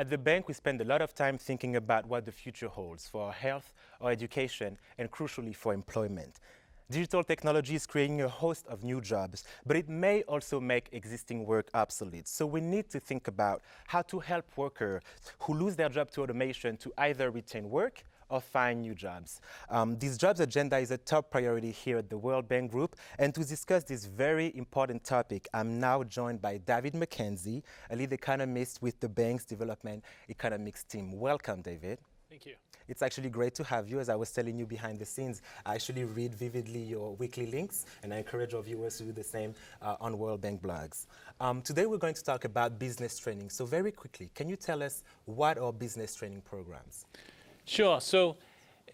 At the bank, we spend a lot of time thinking about what the future holds for our health, our education, and crucially for employment. Digital technology is creating a host of new jobs, but it may also make existing work obsolete. So we need to think about how to help workers who lose their job to automation to either retain work or find new jobs. This jobs agenda is a top priority here at the World Bank Group. And to discuss this very important topic, I'm now joined by David McKenzie, a lead economist with the bank's development economics team. Welcome, David. Thank you. It's actually great to have you. As I was telling you behind the scenes, I actually read vividly your weekly links, and I encourage our viewers to do the same on World Bank blogs. Today we're going to talk about business training. So very quickly, can you tell us what are business training programs? Sure. So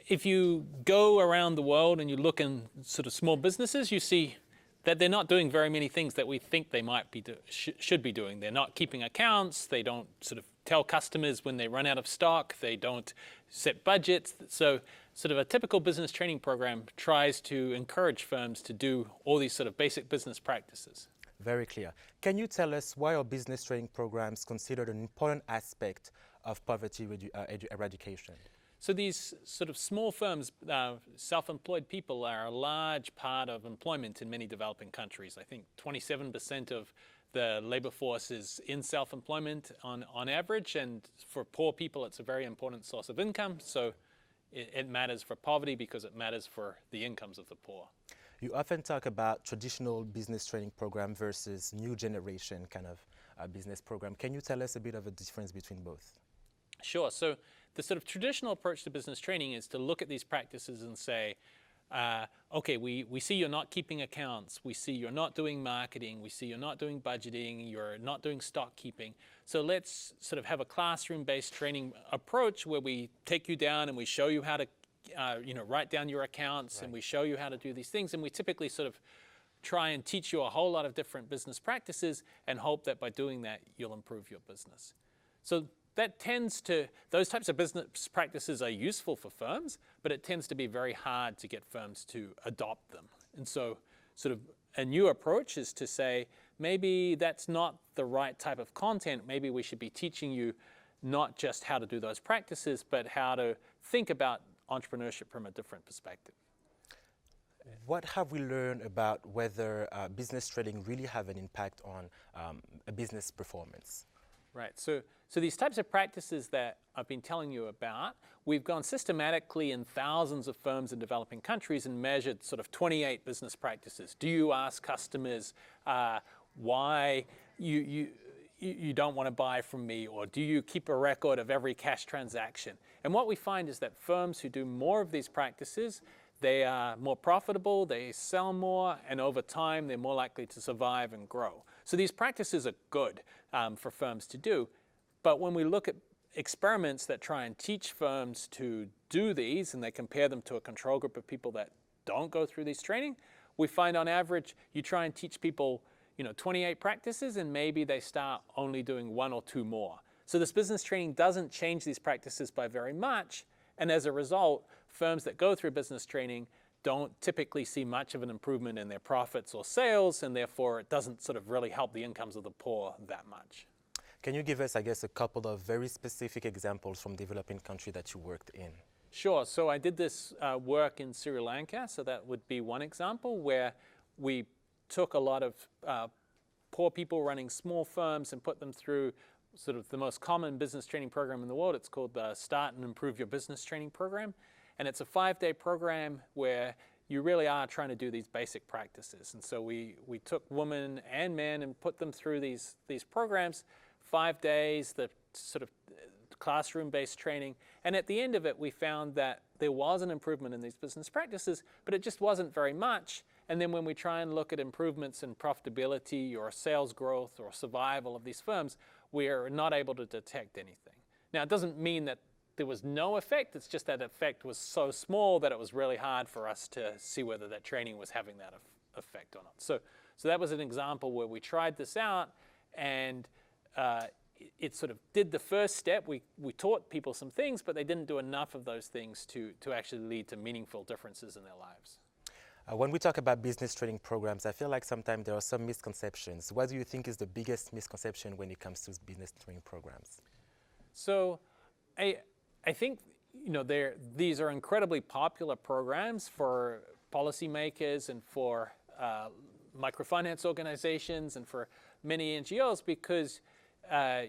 if you go around the world and you look in sort of small businesses, you see that they're not doing very many things that we think they might be should be doing. They're not keeping accounts. They don't sort of tell customers when they run out of stock. They don't set budgets. So sort of a typical business training program tries to encourage firms to do all these sort of basic business practices. Very clear. Can you tell us why are business training programs considered an important aspect of poverty eradication? So these sort of small firms, self-employed people are a large part of employment in many developing countries. I think 27% of the labor force is in self-employment on average, and for poor people it's a very important source of income. So it matters for poverty because it matters for the incomes of the poor. You often talk about traditional business training program versus new generation kind of business program. Can you tell us a bit of a difference between both? Sure. So the sort of traditional approach to business training is to look at these practices and say, okay, we see you're not keeping accounts, we see you're not doing marketing, we see you're not doing budgeting, you're not doing stock keeping. So let's sort of have a classroom-based training approach where we take you down and we show you how to write down your accounts, right, and we show you how to do these things. And we typically sort of try and teach you a whole lot of different business practices and hope that by doing that, you'll improve your business. So that tends to, those types of business practices are useful for firms, but it tends to be very hard to get firms to adopt them. And so sort of a new approach is to say, maybe that's not the right type of content. Maybe we should be teaching you not just how to do those practices, but how to think about entrepreneurship from a different perspective. What have we learned about whether business training really have an impact on a business performance? Right. So these types of practices that I've been telling you about, we've gone systematically in thousands of firms in developing countries and measured sort of 28 business practices. Do you ask customers why you don't want to buy from me, or do you keep a record of every cash transaction? And what we find is that firms who do more of these practices, they are more profitable, they sell more, and over time they're more likely to survive and grow. So these practices are good for firms to do. But when we look at experiments that try and teach firms to do these, and they compare them to a control group of people that don't go through this training, we find on average you try and teach people 28 practices, and maybe they start only doing one or two more. So this business training doesn't change these practices by very much, and as a result, firms that go through business training don't typically see much of an improvement in their profits or sales, and therefore it doesn't sort of really help the incomes of the poor that much. Can you give us, I guess, a couple of very specific examples from developing country that you worked in? Sure. So I did this work in Sri Lanka, so that would be one example where we took a lot of poor people running small firms and put them through sort of the most common business training program in the world. It's called the Start and Improve Your Business Training Program. And it's a 5-day program where you really are trying to do these basic practices. And so we took women and men and put them through these programs, 5 days, the sort of classroom-based training. And at the end of it, we found that there was an improvement in these business practices, but it just wasn't very much. And then when we try and look at improvements in profitability or sales growth or survival of these firms, we're not able to detect anything. Now, it doesn't mean that there was no effect. It's just that effect was so small that it was really hard for us to see whether that training was having that effect or not. So that was an example where we tried this out, and it sort of did the first step. We taught people some things, but they didn't do enough of those things to actually lead to meaningful differences in their lives. When we talk about business training programs, I feel like sometimes there are some misconceptions. What do you think is the biggest misconception when it comes to business training programs? So I think these are incredibly popular programs for policymakers and for microfinance organizations and for many NGOs because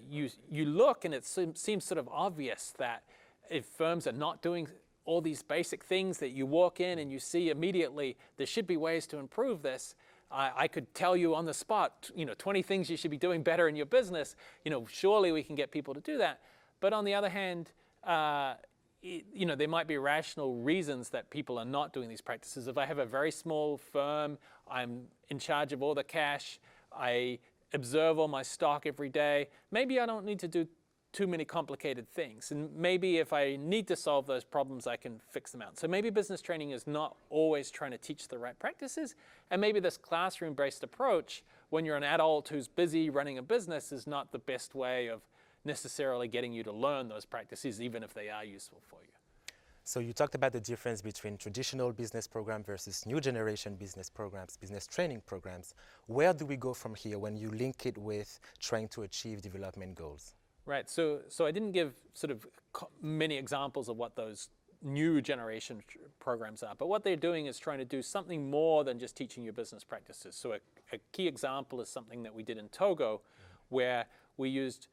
you look and it seems sort of obvious that if firms are not doing all these basic things that you walk in and you see immediately, there should be ways to improve this. I could tell you on the spot, 20 things you should be doing better in your business. Surely we can get people to do that. But on the other hand, there might be rational reasons that people are not doing these practices. If I have a very small firm, I'm in charge of all the cash, I observe all my stock every day, maybe I don't need to do too many complicated things. And maybe if I need to solve those problems, I can fix them out. So maybe business training is not always trying to teach the right practices. And maybe this classroom-based approach, when you're an adult who's busy running a business, is not the best way of necessarily getting you to learn those practices, even if they are useful for you. So you talked about the difference between traditional business program versus new generation business programs, business training programs. Where do we go from here when you link it with trying to achieve development goals? Right, so I didn't give sort of many examples of what those new generation programs are, but what they're doing is trying to do something more than just teaching you business practices. So a key example is something that we did in Togo, where we used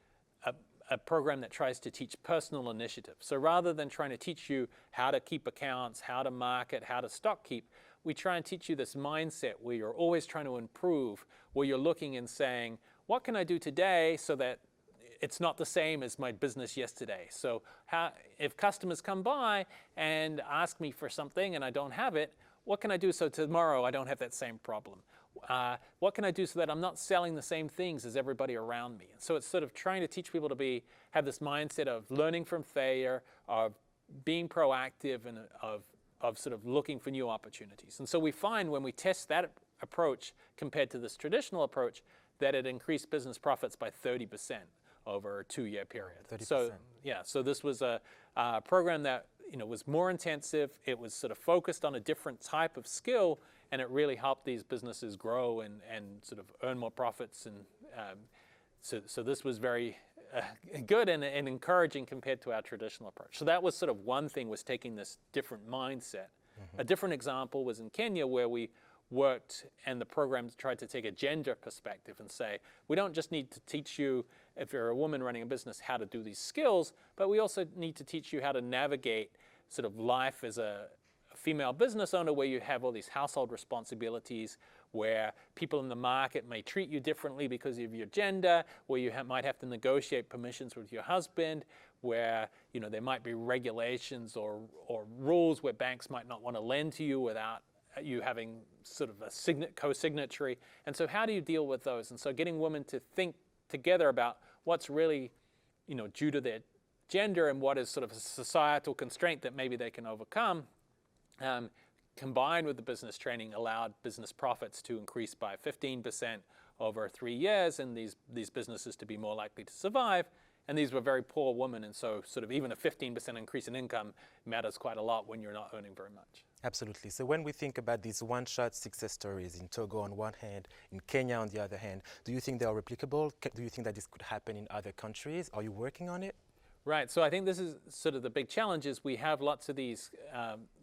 a program that tries to teach personal initiative. So rather than trying to teach you how to keep accounts, how to market, how to stock keep, we try and teach you this mindset where you're always trying to improve, where you're looking and saying, what can I do today so that it's not the same as my business yesterday? So if customers come by and ask me for something and I don't have it, what can I do so tomorrow I don't have that same problem? What can I do so that I'm not selling the same things as everybody around me? And so it's sort of trying to teach people to have this mindset of learning from failure, of being proactive, and of sort of looking for new opportunities. And so we find when we test that approach compared to this traditional approach that it increased business profits by 30% over a 2-year period. 30%. So this was a program that was more intensive. It was sort of focused on a different type of skill, and it really helped these businesses grow and sort of earn more profits. And so this was very good and encouraging compared to our traditional approach. So that was sort of one thing, was taking this different mindset. Mm-hmm. A different example was in Kenya, where we worked and the program tried to take a gender perspective and say, we don't just need to teach you, if you're a woman running a business, how to do these skills, but we also need to teach you how to navigate sort of life as a female business owner, where you have all these household responsibilities, where people in the market may treat you differently because of your gender, where you might have to negotiate permissions with your husband, where there might be regulations or rules where banks might not want to lend to you without you having sort of a co-signatory. And so how do you deal with those? And so getting women to think together about what's really due to their gender and what is sort of a societal constraint that maybe they can overcome, combined with the business training, allowed business profits to increase by 15% over 3 years, and these businesses to be more likely to survive. And these were very poor women, and so sort of even a 15% increase in income matters quite a lot when you're not earning very much. Absolutely. So when we think about these one-shot success stories in Togo on one hand, in Kenya on the other hand, do you think they are replicable? Do you think that this could happen in other countries? Are you working on it? Right. So I think this is sort of the big challenge, is we have lots of these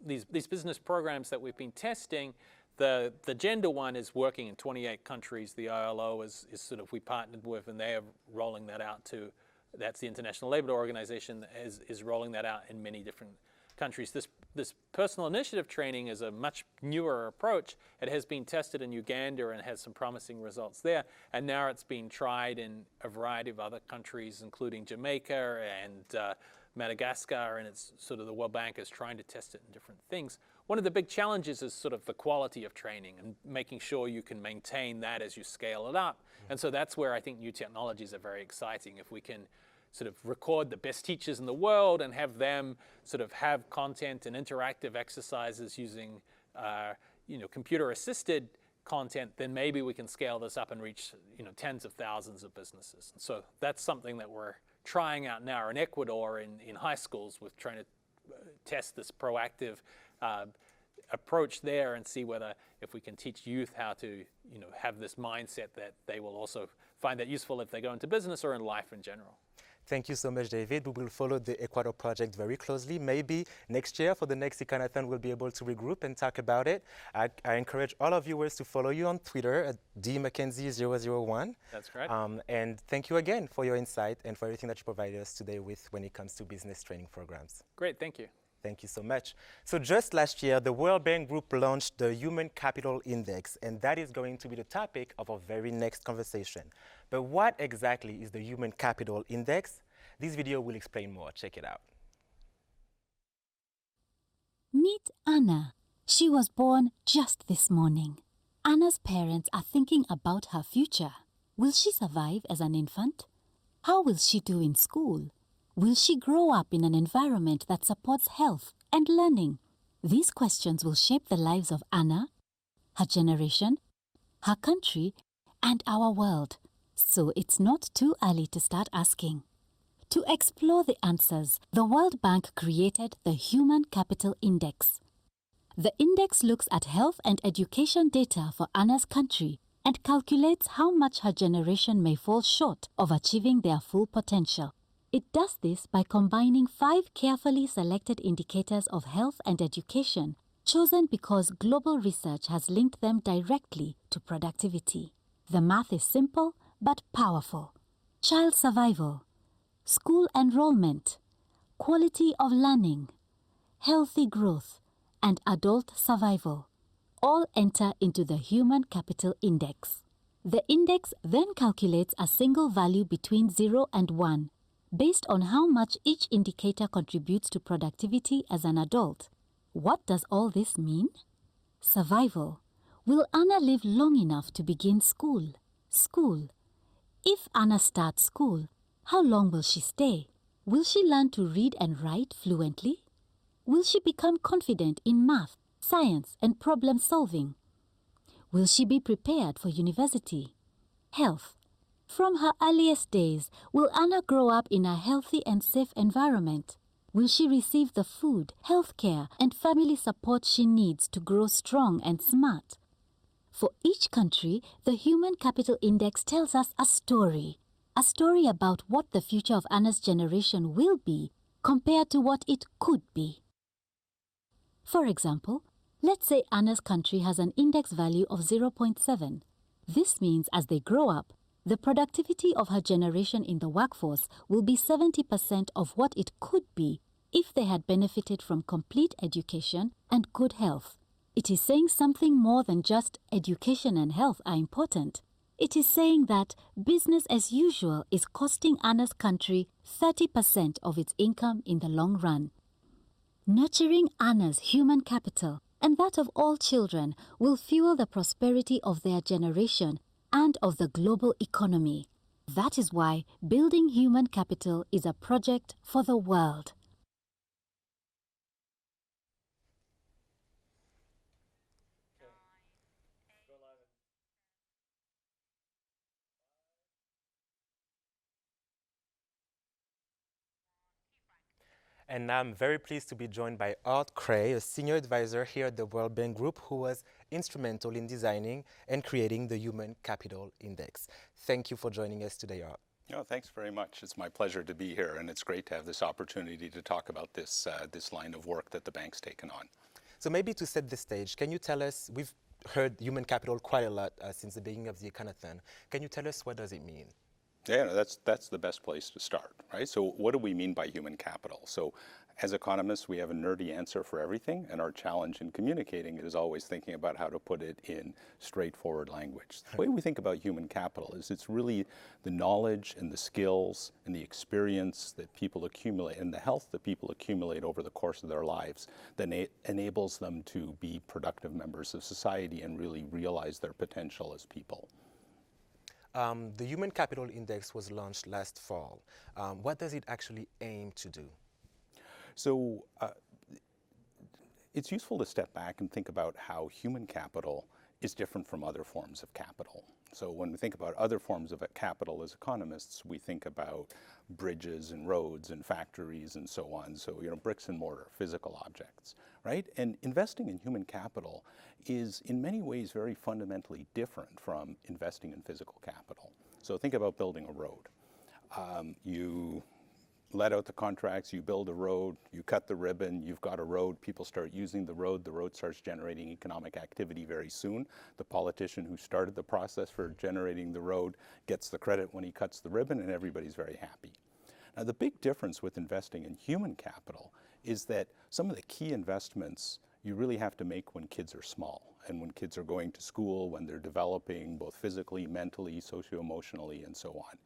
business programs that we've been testing. The gender one is working in 28 countries. The ILO is sort of, we partnered with, and they are rolling that out to, that's the International Labour Organization, that is rolling that out in many different countries. This personal initiative training is a much newer approach. It has been tested in Uganda and has some promising results there. And now it's being tried in a variety of other countries, including Jamaica and Madagascar, and it's sort of the World Bank is trying to test it in different things. One of the big challenges is sort of the quality of training and making sure you can maintain that as you scale it up. And so that's where I think new technologies are very exciting. If we can sort of record the best teachers in the world and have them sort of have content and interactive exercises using computer-assisted content, then maybe we can scale this up and reach tens of thousands of businesses. And so that's something that we're trying out now in Ecuador in high schools, with trying to test this proactive approach there and see whether, if we can teach youth how to have this mindset, that they will also find that useful if they go into business or in life in general. Thank you so much, David. We will follow the Ecuador project very closely. Maybe next year for the next Econothon, we'll be able to regroup and talk about it. I encourage all of viewers to follow you on Twitter at dmckenzie001. That's correct. And thank you again for your insight and for everything that you provided us today with when it comes to business training programs. Great, thank you. Thank you so much. So just last year, the World Bank Group launched the Human Capital Index, and that is going to be the topic of our very next conversation. But what exactly is the Human Capital Index? This video will explain more. Check it out. Meet Anna. She was born just this morning. Anna's parents are thinking about her future. Will she survive as an infant? How will she do in school? Will she grow up in an environment that supports health and learning? These questions will shape the lives of Anna, her generation, her country, and our world. So it's not too early to start asking. To explore the answers, the World Bank created the Human Capital Index. The index looks at health and education data for Anna's country and calculates how much her generation may fall short of achieving their full potential. It does this by combining 5 carefully selected indicators of health and education, chosen because global research has linked them directly to productivity. The math is simple but powerful. Child survival, school enrollment, quality of learning, healthy growth, and adult survival all enter into the Human Capital Index. The index then calculates a single value between 0 and 1, based on how much each indicator contributes to productivity as an adult. What does all this mean? Survival. Will Anna live long enough to begin school? School. If Anna starts school, how long will she stay? Will she learn to read and write fluently? Will she become confident in math, science, and problem solving? Will she be prepared for university? Health. From her earliest days, will Anna grow up in a healthy and safe environment? Will she receive the food, healthcare, and family support she needs to grow strong and smart? For each country, the Human Capital Index tells us a story about what the future of Anna's generation will be compared to what it could be. For example, let's say Anna's country has an index value of 0.7. This means as they grow up, the productivity of her generation in the workforce will be 70% of what it could be if they had benefited from complete education and good health. It is saying something more than just education and health are important. It is saying that business as usual is costing Anna's country 30% of its income in the long run. Nurturing Anna's human capital and that of all children will fuel the prosperity of their generation and of the global economy. That is why building human capital is a project for the world. And now I'm very pleased to be joined by Art Cray, a senior advisor here at the World Bank Group, who was instrumental in designing and creating the Human Capital Index. Thank you for joining us today, Art. Oh, thanks very much. It's my pleasure to be here, and it's great to have this opportunity to talk about this line of work that the bank's taken on. So maybe to set the stage, can you tell us, we've heard human capital quite a lot since the beginning of the Econothon. Can you tell us what does it mean? Yeah, no, that's the best place to start, right? So what do we mean by human capital? So as economists, we have a nerdy answer for everything, and our challenge in communicating it is always thinking about how to put it in straightforward language. The way we think about human capital is it's really the knowledge and the skills and the experience that people accumulate and the health that people accumulate over the course of their lives that enables them to be productive members of society and really realize their potential as people. The Human Capital Index was launched last fall. What does it actually aim to do? So it's useful to step back and think about how human capital is different from other forms of capital. So when we think about other forms of capital as economists, we think about bridges and roads and factories and so on. So, bricks and mortar, physical objects, right? And investing in human capital is in many ways very fundamentally different from investing in physical capital. So think about building a road. You let out the contracts, you build a road, you cut the ribbon, you've got a road, people start using the road starts generating economic activity very soon. The politician who started the process for generating the road gets the credit when he cuts the ribbon, and everybody's very happy. Now, the big difference with investing in human capital is that some of the key investments you really have to make when kids are small and when kids are going to school, when they're developing both physically, mentally, socio-emotionally, and so on.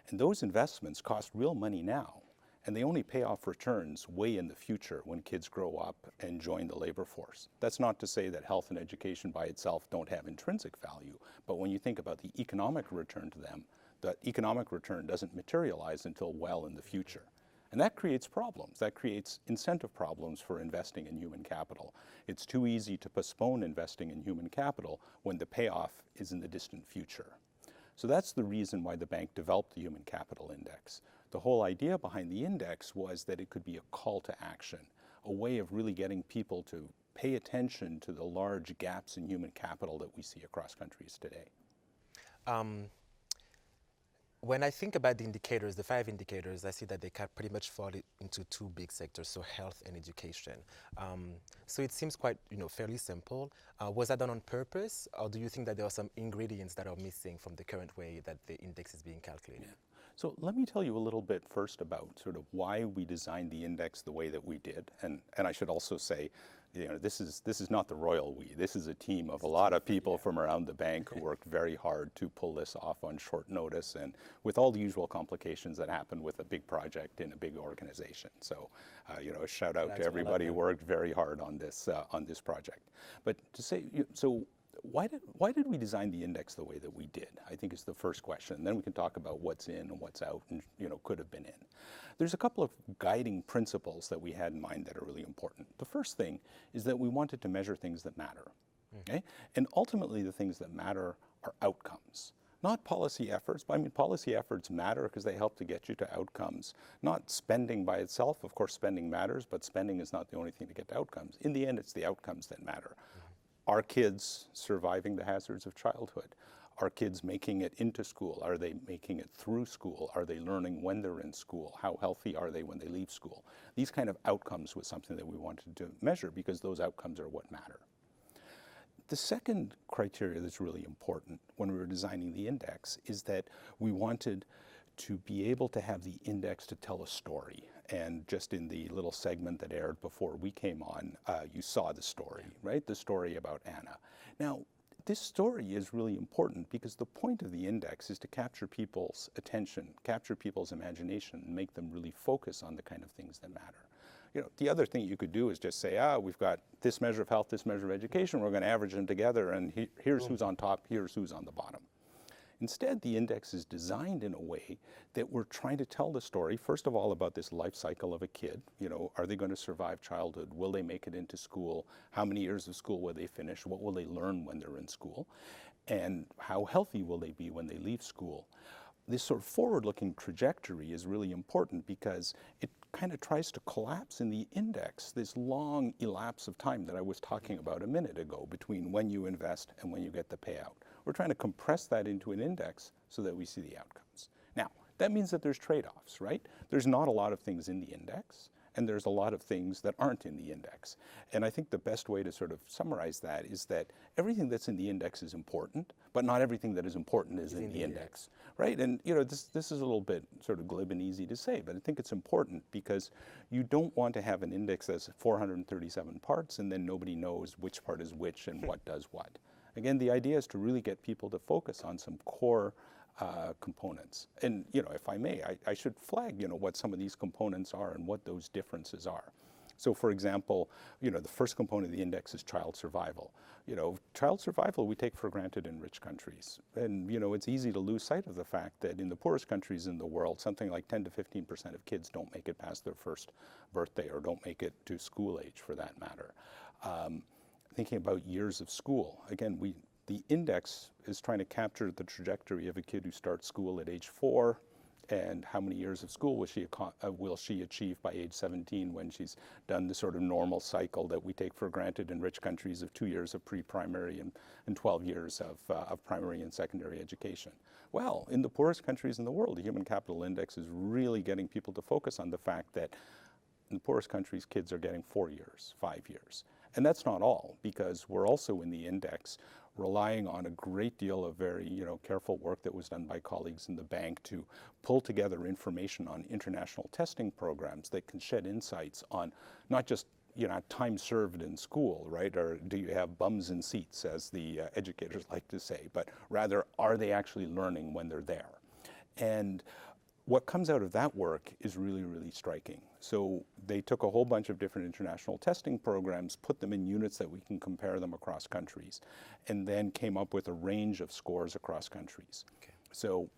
And those investments cost real money now, and they only pay off returns way in the future when kids grow up and join the labor force. That's not to say that health and education by itself don't have intrinsic value, but when you think about the economic return to them, the economic return doesn't materialize until well in the future. And that creates problems. That creates incentive problems for investing in human capital. It's too easy to postpone investing in human capital when the payoff is in the distant future. So that's the reason why the bank developed the Human Capital Index. The whole idea behind the index was that it could be a call to action, a way of really getting people to pay attention to the large gaps in human capital that we see across countries today. When I think about the indicators, the 5 indicators, I see that they can pretty much fall into 2 big sectors, so health and education. So it seems quite, fairly simple. Was that done on purpose, or do you think that there are some ingredients that are missing from the current way that the index is being calculated? Yeah. So let me tell you a little bit first about sort of why we designed the index the way that we did, and I should also say, this is not the royal we. This is a team of a lot of people from around the bank who worked very hard to pull this off on short notice and with all the usual complications that happen with a big project in a big organization. So, a shout out to everybody who worked very hard on this project. But to say, so why did we design the index the way that we did? I think is the first question. And then we can talk about what's in and what's out and could have been in. There's a couple of guiding principles that we had in mind that are really important. The first thing is that we wanted to measure things that matter. Okay? And ultimately the things that matter are outcomes. Not policy efforts, but I mean policy efforts matter because they help to get you to outcomes. Not spending by itself. Of course spending matters, but spending is not the only thing to get to outcomes. In the end, it's the outcomes that matter. Are kids surviving the hazards of childhood? Are kids making it into school? Are they making it through school? Are they learning when they're in school? How healthy are they when they leave school? These kind of outcomes was something that we wanted to measure because those outcomes are what matter. The second criteria that's really important when we were designing the index is that we wanted to be able to have the index to tell a story. And just in the little segment that aired before we came on, you saw the story, right? The story about Anna. Now, this story is really important because the point of the index is to capture people's attention, capture people's imagination, and make them really focus on the kind of things that matter. The other thing you could do is just say, we've got this measure of health, this measure of education, we're going to average them together, and here's who's on top, here's who's on the bottom. Instead, the index is designed in a way that we're trying to tell the story, first of all, about this life cycle of a kid. Are they going to survive childhood? Will they make it into school? How many years of school will they finish? What will they learn when they're in school? And how healthy will they be when they leave school? This sort of forward-looking trajectory is really important because it kind of tries to collapse in the index this long elapse of time that I was talking about a minute ago between when you invest and when you get the payout. We're trying to compress that into an index so that we see the outcomes. Now, that means that there's trade-offs, right? There's not a lot of things in the index, and there's a lot of things that aren't in the index. And I think the best way to sort of summarize that is that everything that's in the index is important, but not everything that is important is in the index, right? And this is a little bit sort of glib and easy to say, but I think it's important because you don't want to have an index that's 437 parts and then nobody knows which part is which and what does what. Again, the idea is to really get people to focus on some core components. And, if I may, I should flag, what some of these components are and what those differences are. So, for example, the first component of the index is child survival. Child survival we take for granted in rich countries. And, it's easy to lose sight of the fact that in the poorest countries in the world, something like 10 to 15% of kids don't make it past their first birthday or don't make it to school age for that matter. Thinking about years of school, again, the index is trying to capture the trajectory of a kid who starts school at age 4 and how many years of school will she achieve by age 17 when she's done the sort of normal cycle that we take for granted in rich countries of 2 years of pre-primary and 12 years of primary and secondary education. Well, in the poorest countries in the world, the Human Capital Index is really getting people to focus on the fact that in the poorest countries, kids are getting 4 years, 5 years. And that's not all, because we're also in the index relying on a great deal of very careful work that was done by colleagues in the bank to pull together information on international testing programs that can shed insights on not just time served in school, right? Or do you have bums in seats, as the educators like to say, but rather, are they actually learning when they're there? And what comes out of that work is really, really striking. So they took a whole bunch of different international testing programs, put them in units that we can compare them across countries, and then came up with a range of scores across countries. Okay. So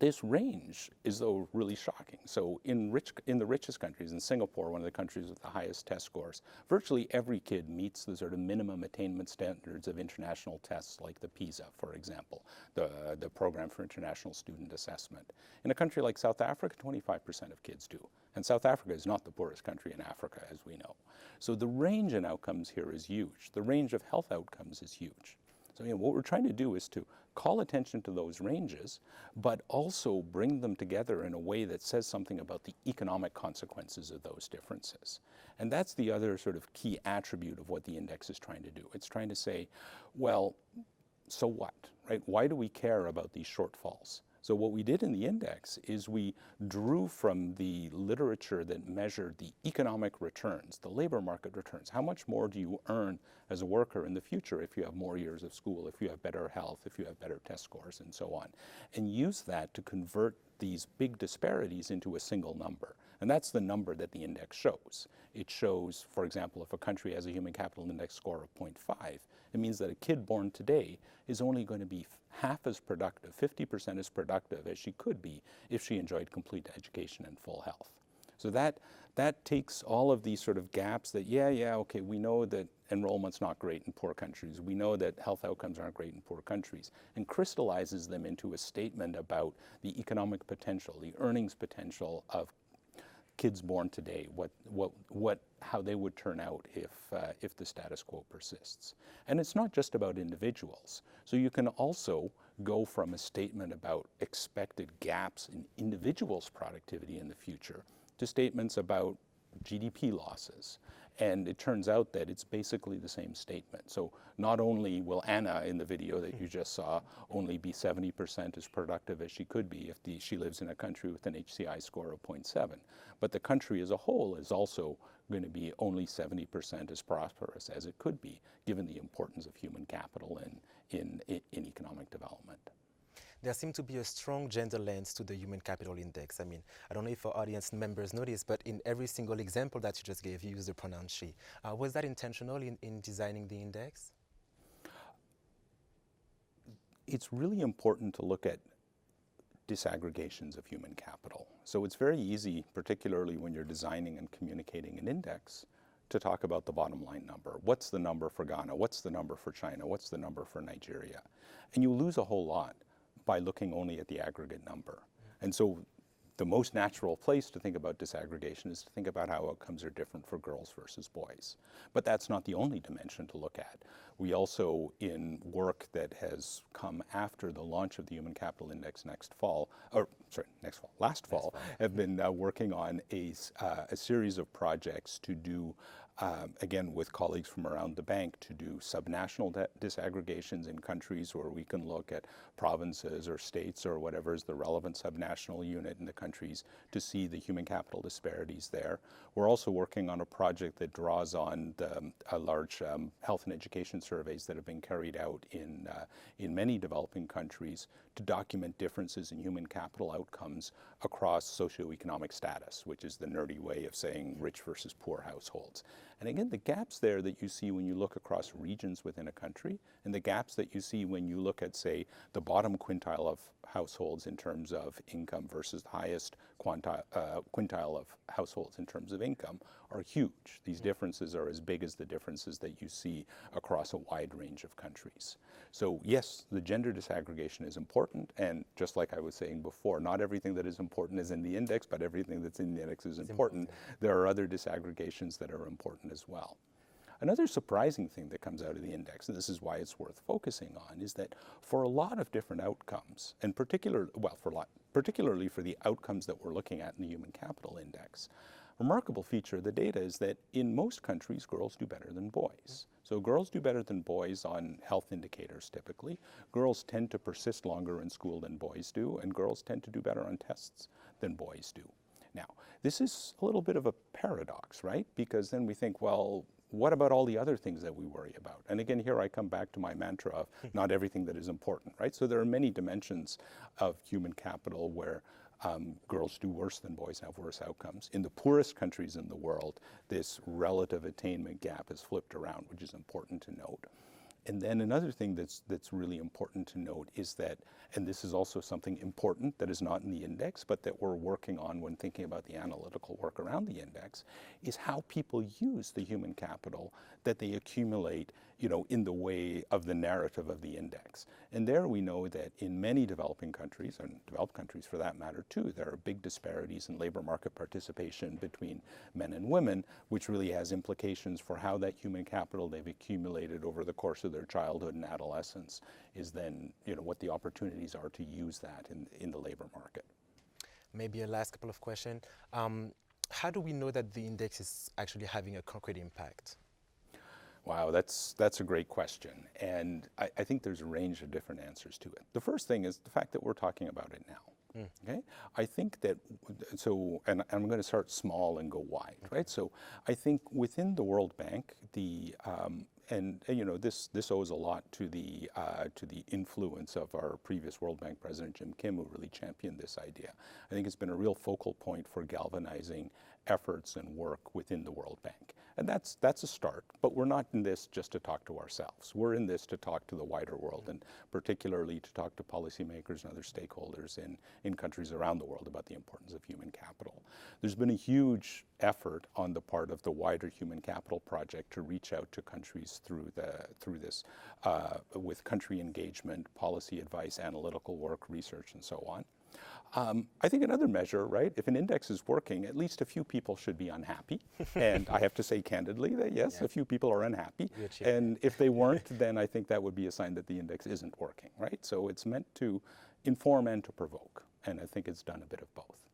this range is, though, really shocking. So in the richest countries, in Singapore, one of the countries with the highest test scores, virtually every kid meets the sort of minimum attainment standards of international tests like the PISA, for example, the Program for International Student Assessment. In a country like South Africa, 25% of kids do. And South Africa is not the poorest country in Africa, as we know. So the range in outcomes here is huge. The range of health outcomes is huge. So what we're trying to do is to call attention to those ranges, but also bring them together in a way that says something about the economic consequences of those differences. And that's the other sort of key attribute of what the index is trying to do. It's trying to say, well, so what, right? Why do we care about these shortfalls? So what we did in the index is we drew from the literature that measured the economic returns, the labor market returns. How much more do you earn as a worker in the future if you have more years of school, if you have better health, if you have better test scores, and so on? And use that to convert these big disparities into a single number. And that's the number that the index shows. It shows, for example, if a country has a human capital index score of 0.5, it means that a kid born today is only going to be half as productive, 50% as productive as she could be if she enjoyed complete education and full health. So that takes all of these sort of gaps that, okay, we know that enrollment's not great in poor countries. We know that health outcomes aren't great in poor countries, and crystallizes them into a statement about the economic potential, the earnings potential of kids born today, how they would turn out if the status quo persists. And it's not just about individuals. So you can also go from a statement about expected gaps in individuals' productivity in the future to statements about GDP losses. And it turns out that it's basically the same statement. So not only will Anna in the video that you just saw only be 70% as productive as she could be if she lives in a country with an HCI score of 0.7, but the country as a whole is also going to be only 70% as prosperous as it could be, given the importance of human capital in economic development. There seems to be a strong gender lens to the Human Capital Index. I mean, I don't know if our audience members noticed, but in every single example that you just gave, you used the pronoun she. Was that intentional in designing the index? It's really important to look at disaggregations of human capital. So it's very easy, particularly when you're designing and communicating an index, to talk about the bottom line number. What's the number for Ghana? What's the number for China? What's the number for Nigeria? And you lose a whole lot by looking only at the aggregate number. And so the most natural place to think about disaggregation is to think about how outcomes are different for girls versus boys. But that's not the only dimension to look at. We also, in work that has come after the launch of the Human Capital Index last fall, have been working on a series of projects to do again, with colleagues from around the bank, to do subnational disaggregations in countries where we can look at provinces or states or whatever is the relevant subnational unit in the countries to see the human capital disparities there. We're also working on a project that draws on a large health and education surveys that have been carried out in many developing countries to document differences in human capital outcomes across socioeconomic status, which is the nerdy way of saying rich versus poor households. And again, the gaps there that you see when you look across regions within a country, and the gaps that you see when you look at, say, the bottom quintile of households in terms of income versus the highest quintile of households in terms of income, are huge. These differences are as big as the differences that you see across a wide range of countries. So yes, the gender disaggregation is important, and just like I was saying before, not everything that is important is in the index, but everything that's in the index is important. There are other disaggregations that are important as well. Another surprising thing that comes out of the index, and this is why it's worth focusing on, is that for a lot of different outcomes, and particularly for the outcomes that we're looking at in the Human Capital Index, a remarkable feature of the data is that in most countries, girls do better than boys. So girls do better than boys on health indicators typically. Girls tend to persist longer in school than boys do, and girls tend to do better on tests than boys do. Now, this is a little bit of a paradox, right? Because then we think, well, what about all the other things that we worry about? And again, here I come back to my mantra of not everything that is important, right? So there are many dimensions of human capital where girls do worse than boys, have worse outcomes. In the poorest countries in the world, this relative attainment gap is flipped around, which is important to note. And then another thing that's really important to note is that, and this is also something important that is not in the index, but that we're working on when thinking about the analytical work around the index, is how people use the human capital that they accumulate, in the way of the narrative of the index. And there we know that in many developing countries, and developed countries for that matter too, there are big disparities in labor market participation between men and women, which really has implications for how that human capital they've accumulated over the course of their childhood and adolescence is then, what the opportunities are to use that in the labor market. Maybe a last couple of questions. How do we know that the index is actually having a concrete impact? Wow, that's a great question. And I think there's a range of different answers to it. The first thing is the fact that we're talking about it now. Okay, I think that, and I'm going to start small and go wide, right? So I think within the World Bank, this owes a lot to the influence of our previous World Bank president, Jim Kim, who really championed this idea. I think it's been a real focal point for galvanizing efforts and work within the World Bank. And that's a start, but we're not in this just to talk to ourselves. We're in this to talk to the wider world, and particularly to talk to policymakers and other stakeholders in countries around the world about the importance of human capital. There's been a huge effort on the part of the wider Human Capital Project to reach out to countries through this with country engagement, policy advice, analytical work, research, and so on. I think another measure, right, if an index is working, at least a few people should be unhappy. And I have to say candidly that yes, a few people are unhappy. And if they weren't, then I think that would be a sign that the index isn't working, right? So it's meant to inform and to provoke. And I think it's done a bit of both.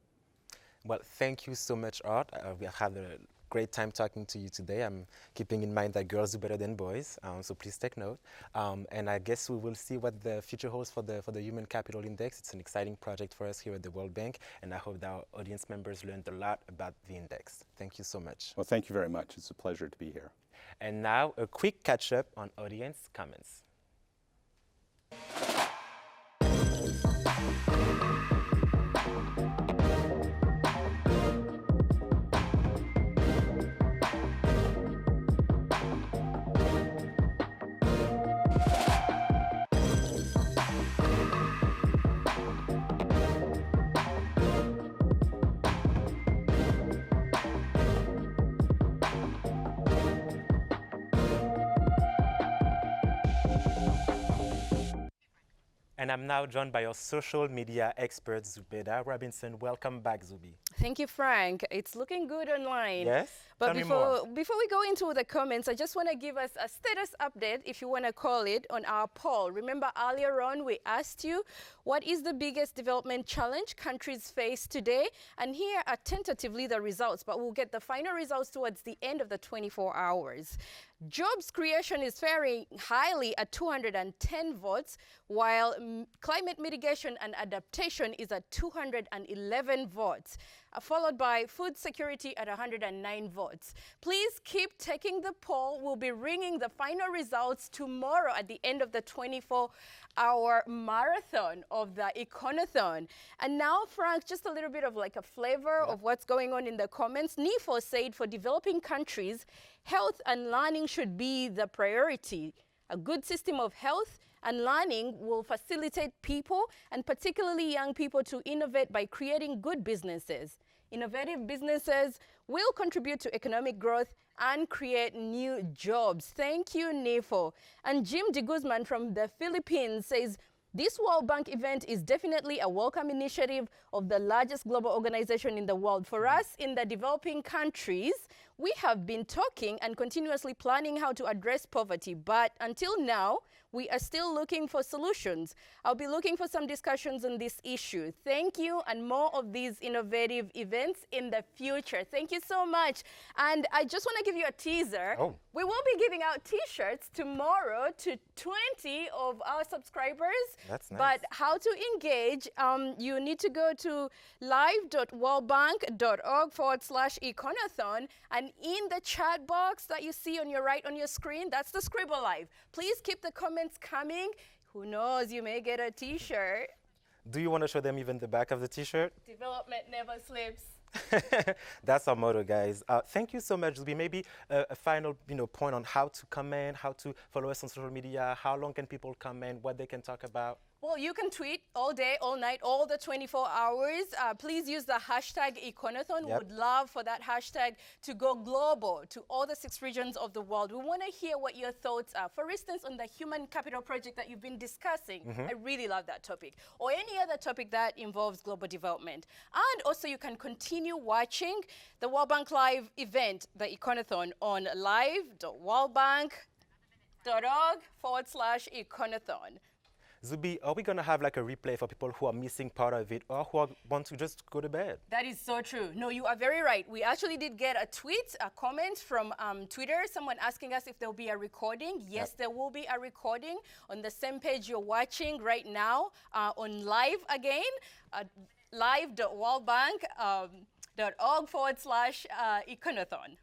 Well, thank you so much, Art. We had a great time talking to you today. I'm keeping in mind that girls do better than boys, so please take note. And I guess we will see what the future holds for the Human Capital Index. It's an exciting project for us here at the World Bank, and I hope that our audience members learned a lot about the index. Thank you so much. Well, thank you very much. It's a pleasure to be here. And now a quick catch-up on audience comments. And I'm now joined by our social media expert, Zubeda Robinson. Welcome back, Zubi. Thank you, Frank. It's looking good online. Yes? But before we go into the comments, I just want to give us a status update, if you want to call it, on our poll. Remember earlier on we asked you, what is the biggest development challenge countries face today? And here are tentatively the results, but we'll get the final results towards the end of the 24 hours. Jobs creation is faring highly at 210 votes, while climate mitigation and adaptation is at 211 votes, followed by food security at 109 votes. Please keep taking the poll. We'll be ringing the final results tomorrow at the end of the 24-hour marathon of the Econothon. And now, Frank, just a little bit of like a flavor of what's going on in the comments. Nifo said for developing countries, health and learning should be the priority. A good system of health and learning will facilitate people, and particularly young people, to innovate by creating good businesses. innovative businesses will contribute to economic growth and create new jobs. Thank you, Nefo. And Jim de Guzman from the Philippines says, this World Bank event is definitely a welcome initiative of the largest global organization in the world. For us in the developing countries, we have been talking and continuously planning how to address poverty, but until now, we are still looking for solutions. I'll be looking for some discussions on this issue. Thank you, and more of these innovative events in the future. Thank you so much. And I just want to give you a teaser. Oh. We will be giving out t-shirts tomorrow to 20 of our subscribers. That's nice. But how to engage, you need to go to live.worldbank.org/Econothon, and in the chat box that you see on your right on your screen, that's the Scribble Live. Please keep the comments coming. Who knows, you may get a t-shirt. Do you want to show them even the back of the t-shirt? Development never sleeps. That's our motto, guys. Thank you so much, Zubi. Maybe a final point on how to comment, how to follow us on social media, how long can people comment, what they can talk about? Well, you can tweet all day, all night, all the 24 hours. Please use the hashtag Econothon. We would love for that hashtag to go global to all the 6 regions of the world. We want to hear what your thoughts are. For instance, on the human capital project that you've been discussing, I really love that topic. Or any other topic that involves global development. And also you can continue watching the World Bank Live event, the Econothon, on live.worldbank.org/Econothon. Zubi, are we going to have like a replay for people who are missing part of it or who want to just go to bed? That is so true. No, you are very right. We actually did get a tweet, a comment from Twitter, someone asking us if there will be a recording. Yes, there will be a recording on the same page you're watching right now on live again, live.worldbank.org/Econothon.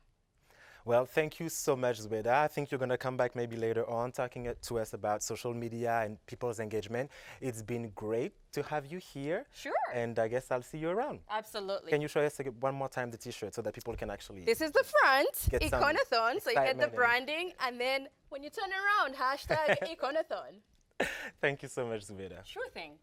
Well, thank you so much, Zubeda. I think you're going to come back maybe later on talking to us about social media and people's engagement. It's been great to have you here. Sure. And I guess I'll see you around. Absolutely. Can you show us one more time the t-shirt so that people can actually... This is the front, get some Econothon, so you get the excitement branding, and then when you turn around, hashtag Econothon. Thank you so much, Zubeda. Sure thing.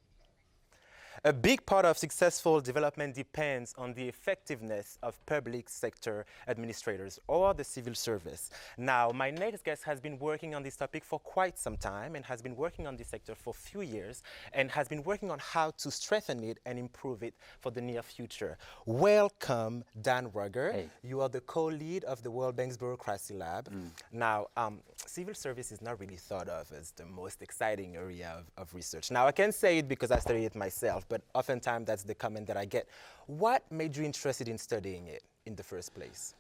A big part of successful development depends on the effectiveness of public sector administrators or the civil service. Now, my next guest has been working on this topic for quite some time and has been working on this sector for a few years and has been working on how to strengthen it and improve it for the near future. Welcome, Dan Rugger. Hey. You are the co-lead of the World Bank's Bureaucracy Lab. Now, civil service is not really thought of as the most exciting area of research. Now, I can say it because I studied it myself, but oftentimes that's the comment that I get. What made you interested in studying it in the first place?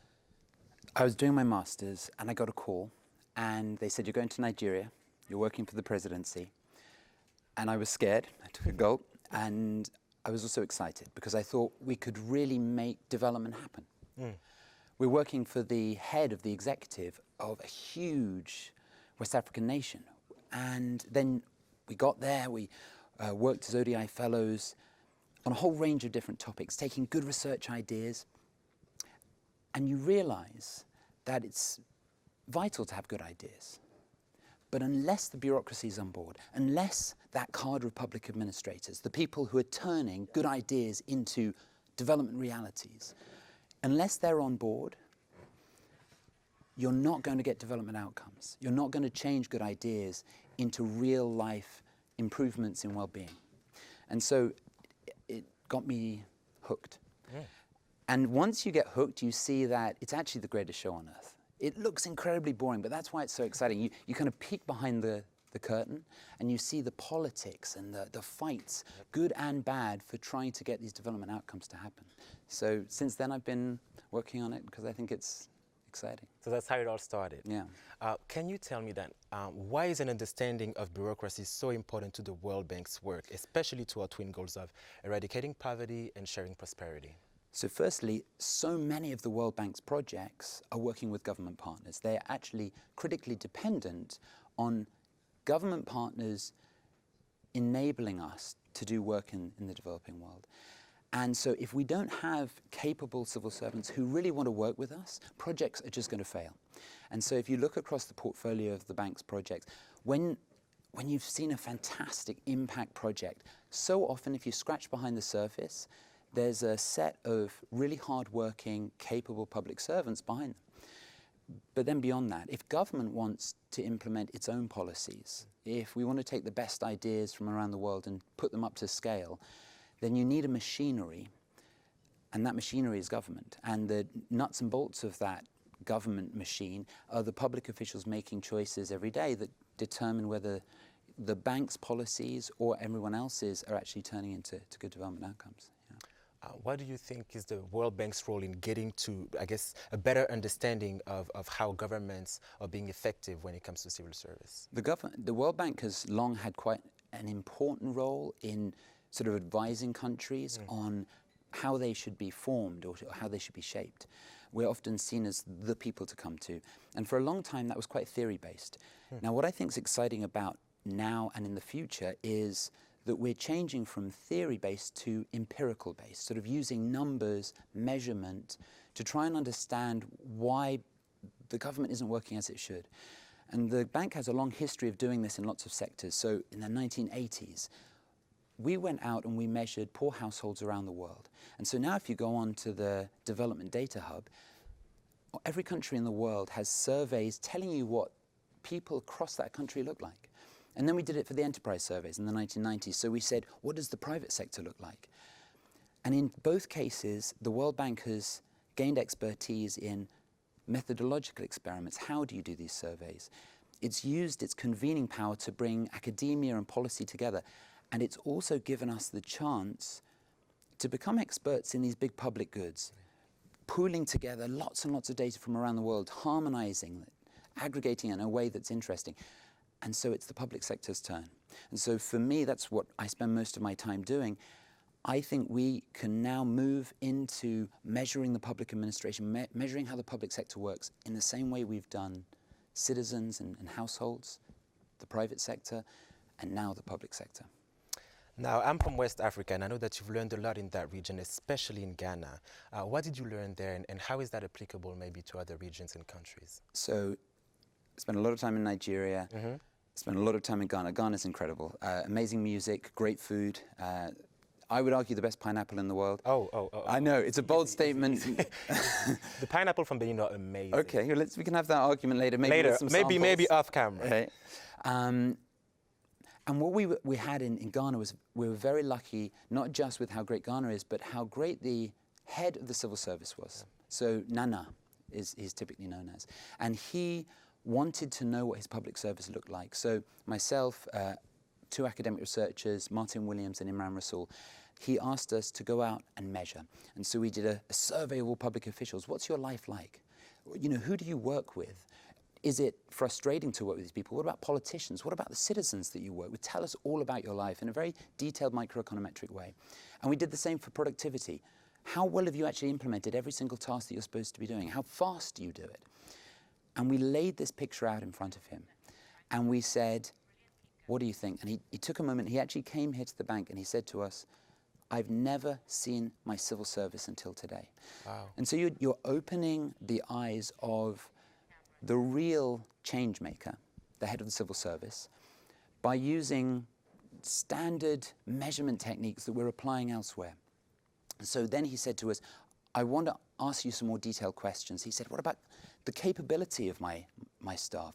I was doing my master's and I got a call and they said, you're going to Nigeria, you're working for the presidency. And I was scared, I took a gulp, and I was also excited because I thought we could really make development happen. We're working for the head of the executive of a huge West African nation. And then we got there, we worked as ODI fellows on a whole range of different topics, taking good research ideas. And you realize that it's vital to have good ideas. But unless the bureaucracy is on board, unless that cadre of public administrators, the people who are turning good ideas into development realities, unless they're on board, you're not going to get development outcomes. You're not going to change good ideas into real life improvements in well-being. And so it got me hooked. And once you get hooked, you see that it's actually the greatest show on earth. It looks incredibly boring, but that's why it's so exciting. You kind of peek behind the curtain and you see the politics and the fights, good and bad, for trying to get these development outcomes to happen. So since then I've been working on it because I think it's exciting. So that's how it all started. Yeah. Can you tell me then, why is an understanding of bureaucracy so important to the World Bank's work, especially to our twin goals of eradicating poverty and sharing prosperity? So firstly, so many of the World Bank's projects are working with government partners. They are actually critically dependent on government partners enabling us to do work in the developing world. And so if we don't have capable civil servants who really want to work with us, projects are just going to fail. And so if you look across the portfolio of the bank's projects, when you've seen a fantastic impact project, so often if you scratch behind the surface, there's a set of really hard-working, capable public servants behind them. But then beyond that, if government wants to implement its own policies, if we want to take the best ideas from around the world and put them up to scale, then you need a machinery, and that machinery is government. And the nuts and bolts of that government machine are the public officials making choices every day that determine whether the bank's policies or everyone else's are actually turning into good development outcomes. What do you think is the World Bank's role in getting to, I guess, a better understanding of how governments are being effective when it comes to civil service? The World Bank has long had quite an important role in sort of advising countries on how they should be formed or how they should be shaped. We're often seen as the people to come to. And for a long time, that was quite theory-based. Now, what I think is exciting about now and in the future is that we're changing from theory-based to empirical-based, sort of using numbers, measurement, to try and understand why the government isn't working as it should. And the bank has a long history of doing this in lots of sectors. So in the 1980s, we went out and we measured poor households around the world. And so now if you go on to the Development Data Hub, every country in the world has surveys telling you what people across that country look like. And then we did it for the enterprise surveys in the 1990s. So we said, what does the private sector look like? And in both cases, the World Bank has gained expertise in methodological experiments. How do you do these surveys? It's used its convening power to bring academia and policy together. And it's also given us the chance to become experts in these big public goods, pooling together lots and lots of data from around the world, harmonizing it, aggregating it in a way that's interesting. And so it's the public sector's turn. And so for me, that's what I spend most of my time doing. I think we can now move into measuring the public administration, measuring how the public sector works in the same way we've done citizens and households, the private sector, and now the public sector. Now, I'm from West Africa, and I know that you've learned a lot in that region, especially in Ghana. What did you learn there, and how is that applicable maybe to other regions and countries? So, I spent a lot of time in Nigeria, spent a lot of time in Ghana. Ghana's incredible. Amazing music, great food. I would argue the best pineapple in the world. Oh. I know, it's a bold statement. The pineapple from Benin are amazing. Okay, well, we can have that argument later. Maybe off camera. Okay. And what we had in Ghana was we were very lucky, not just with how great Ghana is, but how great the head of the civil service was. So Nana is typically known as. And he wanted to know what his public service looked like. So myself, two academic researchers, Martin Williams and Imran Rasool, he asked us to go out and measure. And so we did a survey of all public officials. What's your life like? You know, who do you work with? Is it frustrating to work with these people? What about politicians? What about the citizens that you work with? Tell us all about your life in a very detailed microeconometric way. And we did the same for productivity. How well have you actually implemented every single task that you're supposed to be doing? How fast do you do it? And we laid this picture out in front of him. And we said, what do you think? And he took a moment. He actually came here to the bank and he said to us, I've never seen my civil service until today. Wow. And so you're opening the eyes of the real change maker, the head of the civil service, by using standard measurement techniques that we're applying elsewhere. So then he said to us, I want to ask you some more detailed questions. He said, what about the capability of my staff?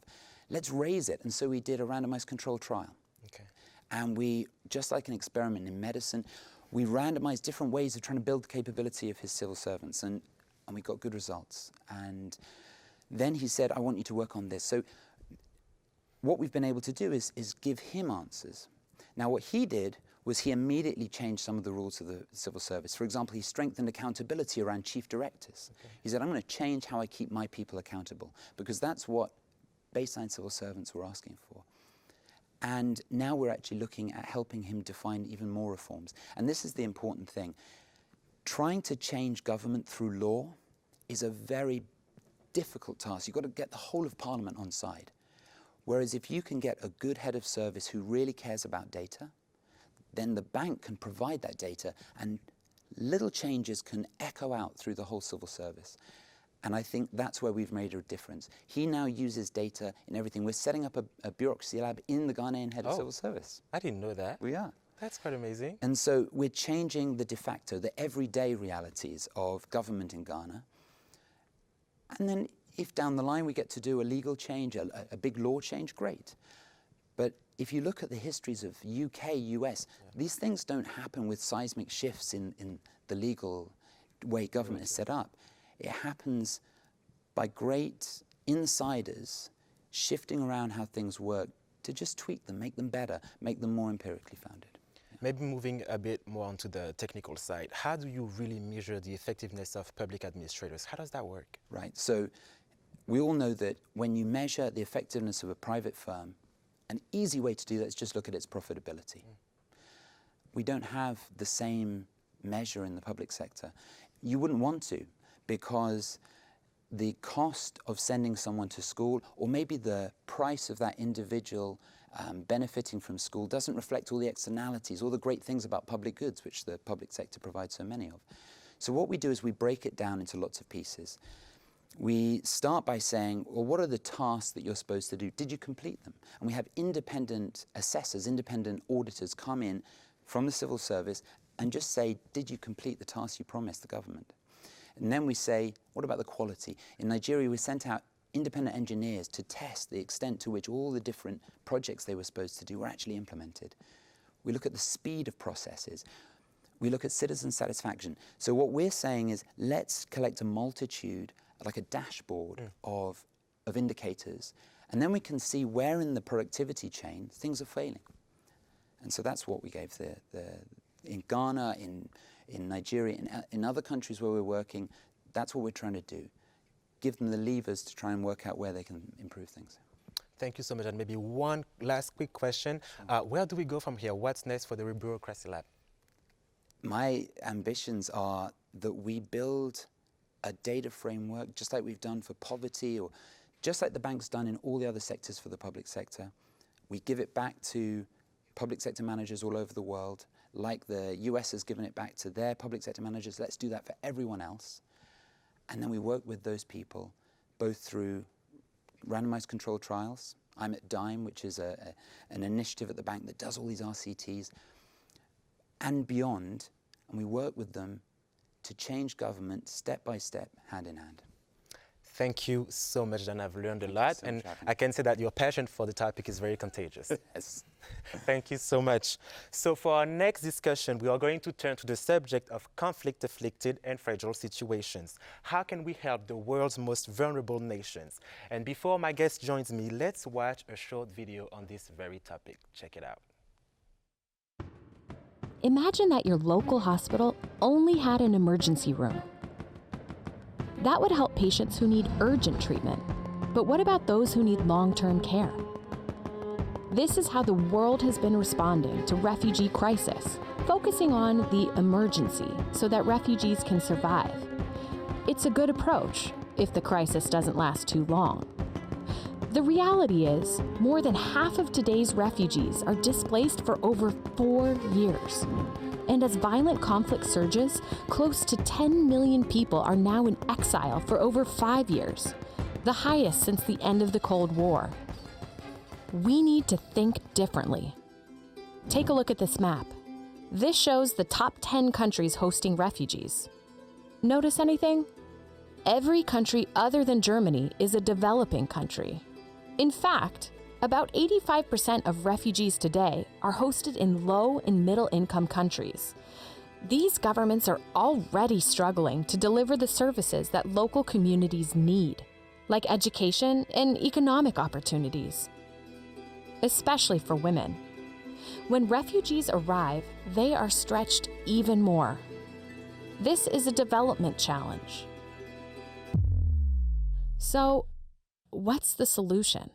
Let's raise it. And so we did a randomized controlled trial. Okay. And we, just like an experiment in medicine, we randomized different ways of trying to build the capability of his civil servants. And we got good results. And then he said, I want you to work on this. So what we've been able to do is give him answers. Now, what he did was he immediately changed some of the rules of the civil service. For example, he strengthened accountability around chief directors. Okay. He said, I'm going to change how I keep my people accountable, because that's what baseline civil servants were asking for. And now we're actually looking at helping him define even more reforms. And this is the important thing. Trying to change government through law is a very difficult task. You've got to get the whole of Parliament on side. Whereas if you can get a good head of service who really cares about data, then the bank can provide that data and little changes can echo out through the whole civil service. And I think that's where we've made a difference. He now uses data in everything. We're setting up a bureaucracy lab in the Ghanaian head of civil service. I didn't know that. We are. That's quite amazing. And so we're changing the de facto, the everyday realities of government in Ghana. And then if down the line we get to do a legal change, a big law change, great. But if you look at the histories of UK, US, these things don't happen with seismic shifts in the legal way government is set up. It happens by great insiders shifting around how things work to just tweak them, make them better, make them more empirically founded. Maybe moving a bit more onto the technical side, how do you really measure the effectiveness of public administrators? How does that work? Right, so we all know that when you measure the effectiveness of a private firm, an easy way to do that is just look at its profitability. We don't have the same measure in the public sector. You wouldn't want to, because the cost of sending someone to school, or maybe the price of that individual benefiting from school, doesn't reflect all the externalities, all the great things about public goods, which the public sector provides so many of. So what we do is we break it down into lots of pieces. We start by saying, well, what are the tasks that you're supposed to do? Did you complete them? And we have independent assessors, independent auditors come in from the civil service and just say, did you complete the tasks you promised the government? And then we say, what about the quality? In Nigeria, we sent out independent engineers to test the extent to which all the different projects they were supposed to do were actually implemented. We look at the speed of processes. We look at citizen satisfaction. So what we're saying is, let's collect a multitude, like a dashboard of indicators, and then we can see where in the productivity chain things are failing. And so that's what we gave in Ghana, in Nigeria, in other countries where we're working. That's what we're trying to do. Give them the levers to try and work out where they can improve things. Thank you so much. And maybe one last quick question. Where do we go from here? What's next for the Bureaucracy Lab? My ambitions are that we build a data framework, just like we've done for poverty, or just like the bank's done in all the other sectors for the public sector. We give it back to public sector managers all over the world, like the US has given it back to their public sector managers. Let's do that for everyone else. And then we work with those people, both through randomized controlled trials. I'm at DIME, which is an initiative at the bank that does all these RCTs, and beyond, and we work with them to change government step by step, hand in hand. Thank you so much, Dan. I've learned a lot, and I can say that your passion for the topic is very contagious. Yes. Thank you so much. So for our next discussion, we are going to turn to the subject of conflict-afflicted and fragile situations. How can we help the world's most vulnerable nations? And before my guest joins me, let's watch a short video on this very topic. Check it out. Imagine that your local hospital only had an emergency room. That would help patients who need urgent treatment. But what about those who need long-term care? This is how the world has been responding to refugee crisis, focusing on the emergency so that refugees can survive. It's a good approach if the crisis doesn't last too long. The reality is, more than half of today's refugees are displaced for over 4 years. And as violent conflict surges, close to 10 million people are now in exile for over 5 years, the highest since the end of the Cold War. We need to think differently. Take a look at this map. This shows the top 10 countries hosting refugees. Notice anything? Every country other than Germany is a developing country. In fact, about 85% of refugees today are hosted in low and middle income countries. These governments are already struggling to deliver the services that local communities need, like education and economic opportunities, especially for women. When refugees arrive, they are stretched even more. This is a development challenge. So, what's the solution?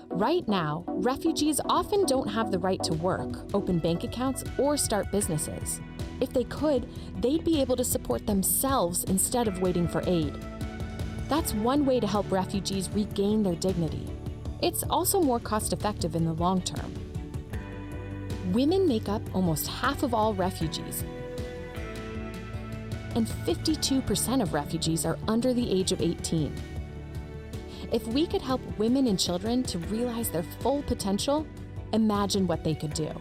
Right now, refugees often don't have the right to work, open bank accounts, or start businesses. If they could, they'd be able to support themselves instead of waiting for aid. That's one way to help refugees regain their dignity. It's also more cost-effective in the long term. Women make up almost half of all refugees, and 52% of refugees are under the age of 18. If we could help women and children to realize their full potential, imagine what they could do.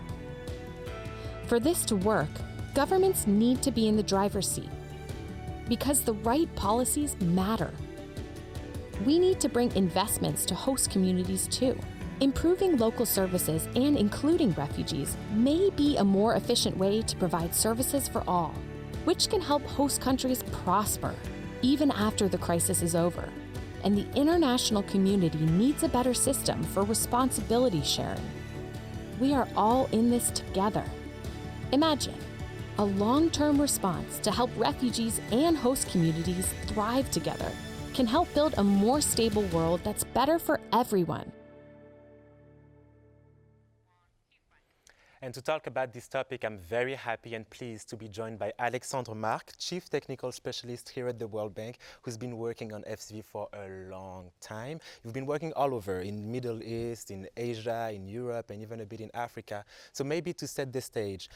For this to work, governments need to be in the driver's seat because the right policies matter. We need to bring investments to host communities too. Improving local services and including refugees may be a more efficient way to provide services for all, which can help host countries prosper even after the crisis is over. And the international community needs a better system for responsibility sharing. We are all in this together. Imagine a long-term response to help refugees and host communities thrive together can help build a more stable world that's better for everyone. And to talk about this topic, I'm very happy and pleased to be joined by Alexandre Marc, Chief Technical Specialist here at the World Bank, who's been working on FCV for a long time. You've been working all over, in Middle East, in Asia, in Europe, and even a bit in Africa. So maybe to set the stage,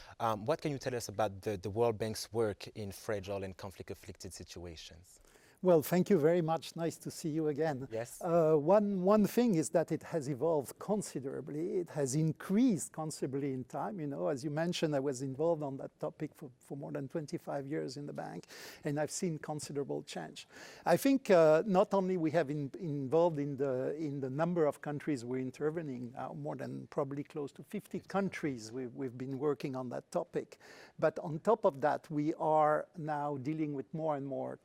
what can you tell us about the World Bank's work in fragile and conflict-afflicted situations? Well, thank you very much. Nice to see you again. Yes. One thing is that it has evolved considerably. It has increased considerably in time. You know, as you mentioned, I was involved on that topic for more than 25 years in the bank, and I've seen considerable change. I think not only we have involved in the number of countries we're intervening now, more than probably close to 50 countries we've been working on that topic, but on top of that, we are now dealing with more and more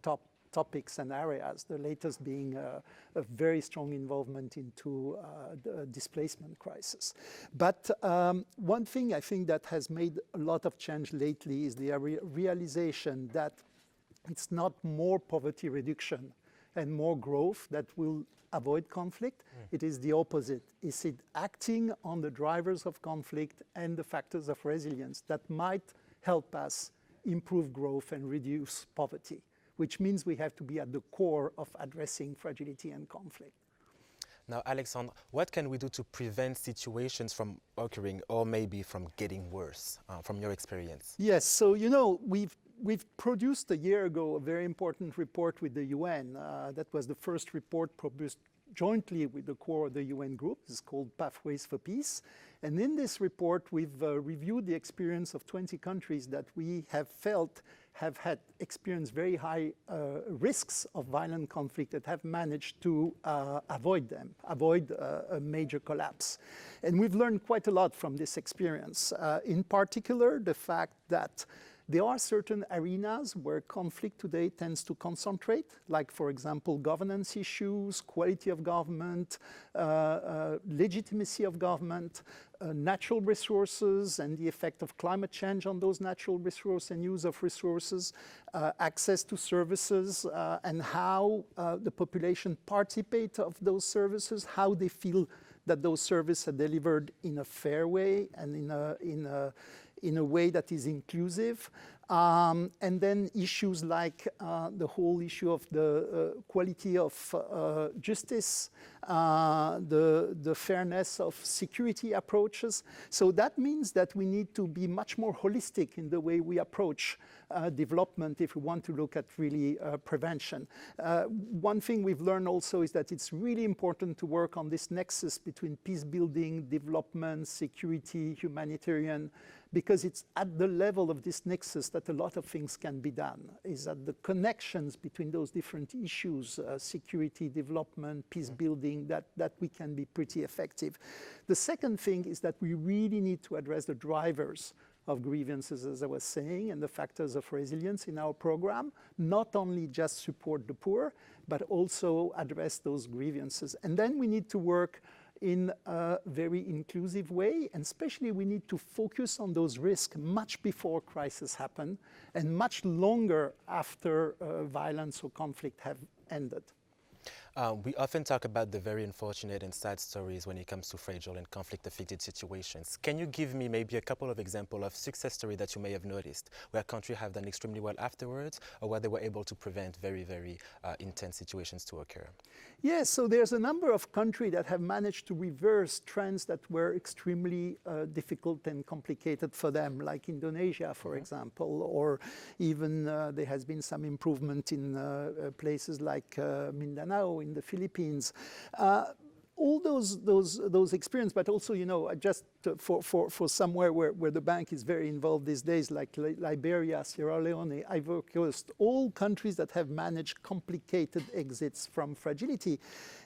topics and areas, the latest being a very strong involvement into the displacement crisis. But one thing I think that has made a lot of change lately is the realization that it's not more poverty reduction and more growth that will avoid conflict. It is the opposite. Is it acting on the drivers of conflict and the factors of resilience that might help us improve growth and reduce poverty? Which means we have to be at the core of addressing fragility and conflict. Now, Alexandre, what can we do to prevent situations from occurring or maybe from getting worse, from your experience? Yes, so you know, we've produced a year ago a very important report with the UN. That was the first report produced jointly with the core of the UN group. It's called Pathways for Peace. And in this report, we've reviewed the experience of 20 countries that we have felt have had experienced very high risks of violent conflict that have managed to avoid a major collapse. And we've learned quite a lot from this experience. In particular, the fact that there are certain arenas where conflict today tends to concentrate, like, for example, governance issues, quality of government, legitimacy of government, natural resources and the effect of climate change on those natural resources and use of resources, access to services, and how the population participate of those services, how they feel that those services are delivered in a fair way and in a way that is inclusive. And then issues like the whole issue of the quality of justice, the fairness of security approaches. So that means that we need to be much more holistic in the way we approach development if we want to look at really prevention. One thing we've learned also is that it's really important to work on this nexus between peace building, development, security, humanitarian, because it's at the level of this nexus that a lot of things can be done, is at the connections between those different issues, security, development, peace building, that we can be pretty effective. The second thing is that we really need to address the drivers of grievances, as I was saying, and the factors of resilience in our program, not only just support the poor, but also address those grievances. And then we need to work in a very inclusive way, and especially we need to focus on those risks much before crises happen and much longer after violence or conflict have ended. We often talk about the very unfortunate and sad stories when it comes to fragile and conflict-affected situations. Can you give me maybe a couple of examples of success stories that you may have noticed, where countries have done extremely well afterwards, or where they were able to prevent very, very intense situations to occur? Yes, so there's a number of countries that have managed to reverse trends that were extremely difficult and complicated for them, like Indonesia, for example, or even there has been some improvement in places like Mindanao in the Philippines. all those experience, but also, just for somewhere where the bank is very involved these days, like Liberia, Sierra Leone, Ivory Coast, all countries that have managed complicated exits from fragility.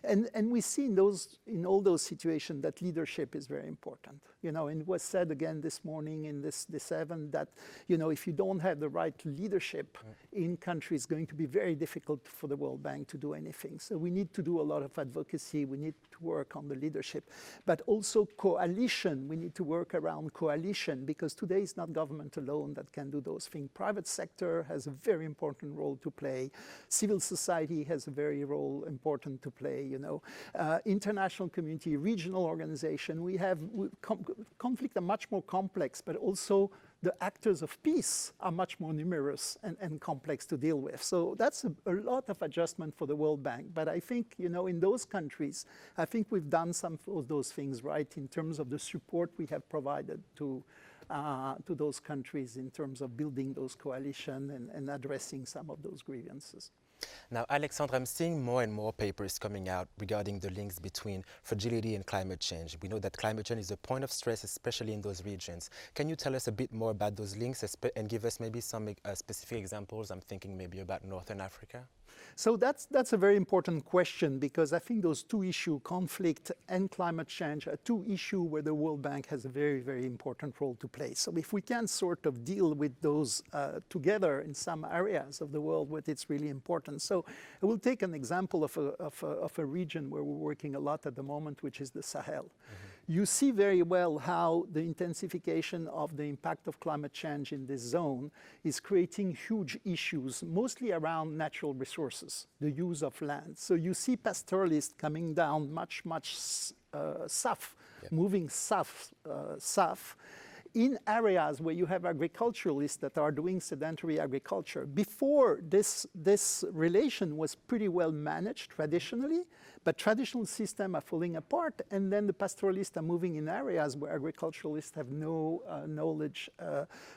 And we see in all those situations that leadership is very important. And it was said again this morning in this event that, if you don't have the right leadership in countries, it's going to be very difficult for the World Bank to do anything. So we need to do a lot of advocacy. We need to work on the leadership, but also coalition. We need to work around coalition, because today it's not government alone that can do those things. Private sector has a very important role to play. Civil society has a very important to play. International community, regional organization. We have conflict are much more complex, but also the actors of peace are much more numerous and complex to deal with. So that's a lot of adjustment for the World Bank. But I think, in those countries, I think we've done some of those things right in terms of the support we have provided to those countries in terms of building those coalitions and addressing some of those grievances. Now, Alexandre, I'm seeing more and more papers coming out regarding the links between fragility and climate change. We know that climate change is a point of stress, especially in those regions. Can you tell us a bit more about those links and give us maybe some specific examples? I'm thinking maybe about Northern Africa. So that's a very important question, because I think those two issues, conflict and climate change, are two issues where the World Bank has a very, very important role to play. So if we can sort of deal with those together in some areas of the world, it's really important. So I will take an example of a region where we're working a lot at the moment, which is the Sahel. Mm-hmm. You see very well how the intensification of the impact of climate change in this zone is creating huge issues, mostly around natural resources, the use of land. So you see pastoralists coming down much south, moving south, in areas where you have agriculturalists that are doing sedentary agriculture. Before, this relation was pretty well managed traditionally, but traditional systems are falling apart, and then the pastoralists are moving in areas where agriculturalists have no knowledge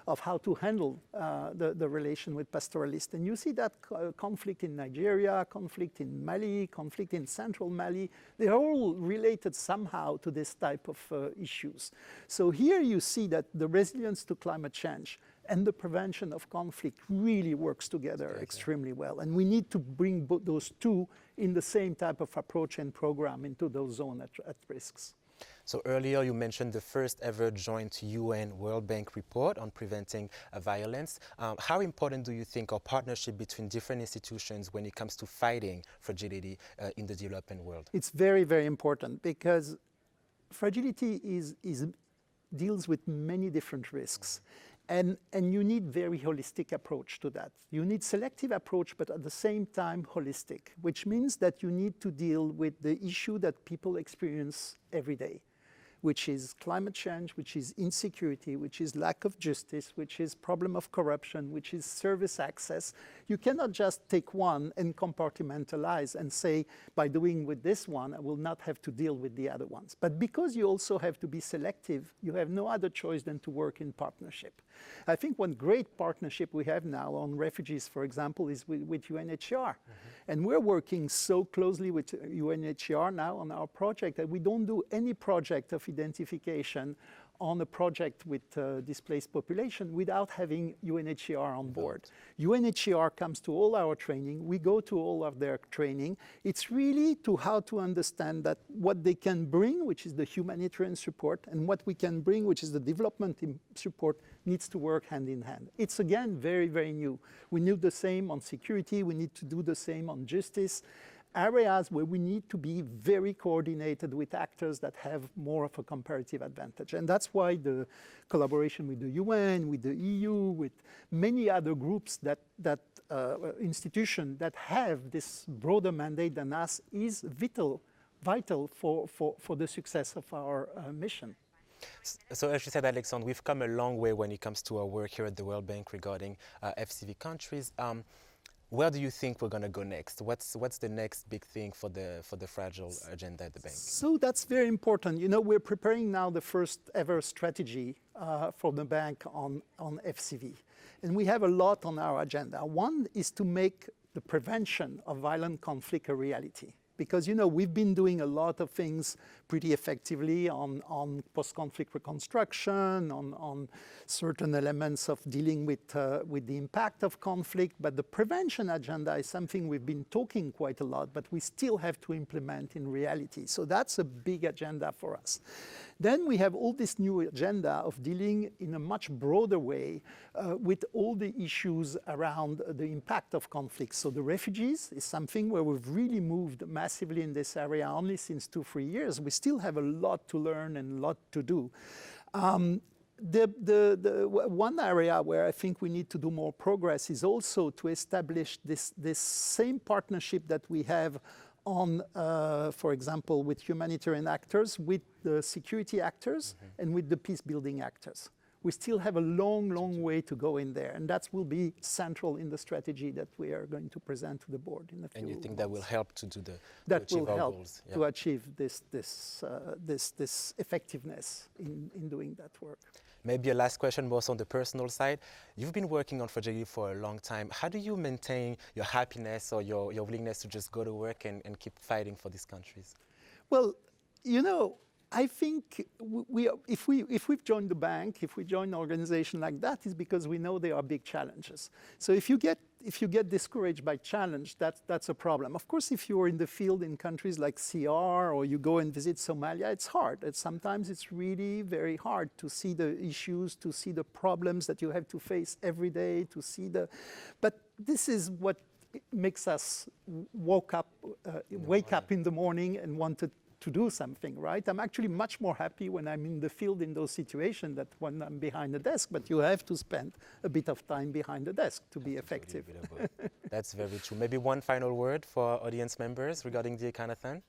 of how to handle the relation with pastoralists. And you see that conflict in Nigeria, conflict in Mali, conflict in central Mali. They're all related somehow to this type of issues. So here you see that the resilience to climate change and the prevention of conflict really works together extremely well. And we need to bring those two in the same type of approach and program into those zones at risks. So earlier you mentioned the first ever joint UN World Bank report on preventing violence. How important do you think our partnership between different institutions when it comes to fighting fragility in the developing world? It's very, very important, because fragility deals with many different risks. And you need very holistic approach to that. You need selective approach, but at the same time holistic, which means that you need to deal with the issue that people experience every day, which is climate change, which is insecurity, which is lack of justice, which is problem of corruption, which is service access. You cannot just take one and compartmentalize and say, by doing with this one, I will not have to deal with the other ones. But because you also have to be selective, you have no other choice than to work in partnership. I think one great partnership we have now on refugees, for example, is with UNHCR. Mm-hmm. And we're working so closely with UNHCR now on our project that we don't do any project of identification on a project with displaced population without having UNHCR on board. UNHCR comes to all our training. We go to all of their training. It's really to how to understand that what they can bring, which is the humanitarian support, and what we can bring, which is the development support, needs to work hand in hand. It's again very, very new. We need the same on security. We need to do the same on justice. Areas where we need to be very coordinated with actors that have more of a comparative advantage. And that's why the collaboration with the UN, with the EU, with many other groups institutions that have this broader mandate than us is vital for the success of our mission. So as you said, Alexandre, we've come a long way when it comes to our work here at the World Bank regarding FCV countries. Where do you think we're going to go next? What's the next big thing for the fragile agenda at the bank? So that's very important. We're preparing now the first ever strategy for the bank on FCV. And we have a lot on our agenda. One is to make the prevention of violent conflict a reality. because, you know, we've been doing a lot of things pretty effectively on post-conflict reconstruction, on certain elements of dealing with the impact of conflict, but the prevention agenda is something we've been talking quite a lot, but we still have to implement in reality. So that's a big agenda for us. Then we have all this new agenda of dealing in a much broader way with all the issues around the impact of conflict. So the refugees is something where we've really moved massively in this area only since 2-3 years. We still have a lot to learn and a lot to do. The one area where I think we need to do more progress is also to establish this same partnership that we have on, for example, with humanitarian actors, with the security actors, and with the peace-building actors. We still have a long, long way to go in there, and that will be central in the strategy that we are going to present to the board in a few And you think months. that will help to do the That to will achieve our help goals? to achieve this effectiveness in doing that work. Maybe a last question, more on the personal side. You've been working on Fragility for a long time. How do you maintain your happiness or your willingness to just go to work and keep fighting for these countries? Well, you know, I think if we've joined the bank, if we join an organization like that, it's because we know there are big challenges. So if you get discouraged by challenge, that's a problem. Of course, if you're in the field in countries like CR or you go and visit Somalia, it's hard. Sometimes it's really very hard to see the issues, to see the problems that you have to face every day, to see but this is what makes us wake up in the morning and want to do something, right? I'm actually much more happy when I'm in the field in those situations than when I'm behind the desk, but you have to spend a bit of time behind the desk to be effective. That's very true. Maybe one final word for audience members regarding the Econothon?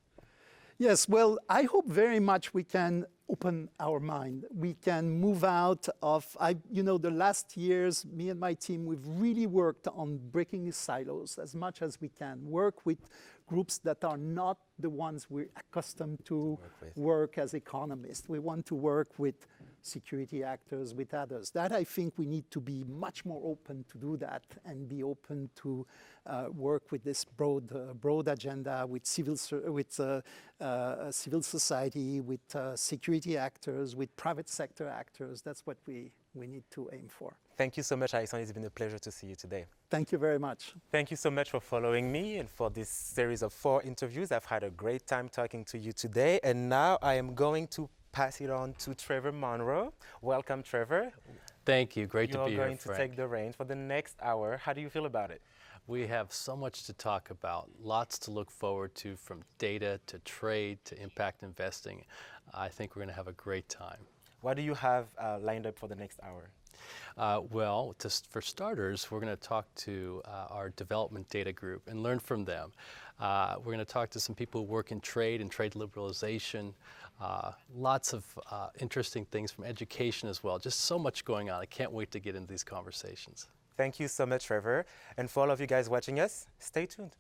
Yes, well, I hope very much we can open our mind. We can move out of, you know, the last years, me and my team, we've really worked on breaking silos as much as we can, work with groups that are not the ones we're accustomed to work as economists. We want to work with security actors, with others. That I think we need to be much more open to do that and be open to work with this broad agenda with civil society, with security actors, with private sector actors. That's what we need to aim for. Thank you so much, Alexandre. It's been a pleasure to see you today. Thank you very much. Thank you so much for following me and for this series of 4 interviews. I've had a great time talking to you today. And now I am going to pass it on to Trevor Monroe. Welcome, Trevor. Thank you. Great to be here, You're going to Frank. take the reins for the next hour. How do you feel about it? We have so much to talk about, lots to look forward to, from data to trade to impact investing. I think we're going to have a great time. What do you have lined up for the next hour? Well, for starters, we're going to talk to our development data group and learn from them. We're going to talk to some people who work in trade and trade liberalization. Lots of interesting things from education as well. Just so much going on. I can't wait to get into these conversations. Thank you so much, Trevor. And for all of you guys watching us, stay tuned.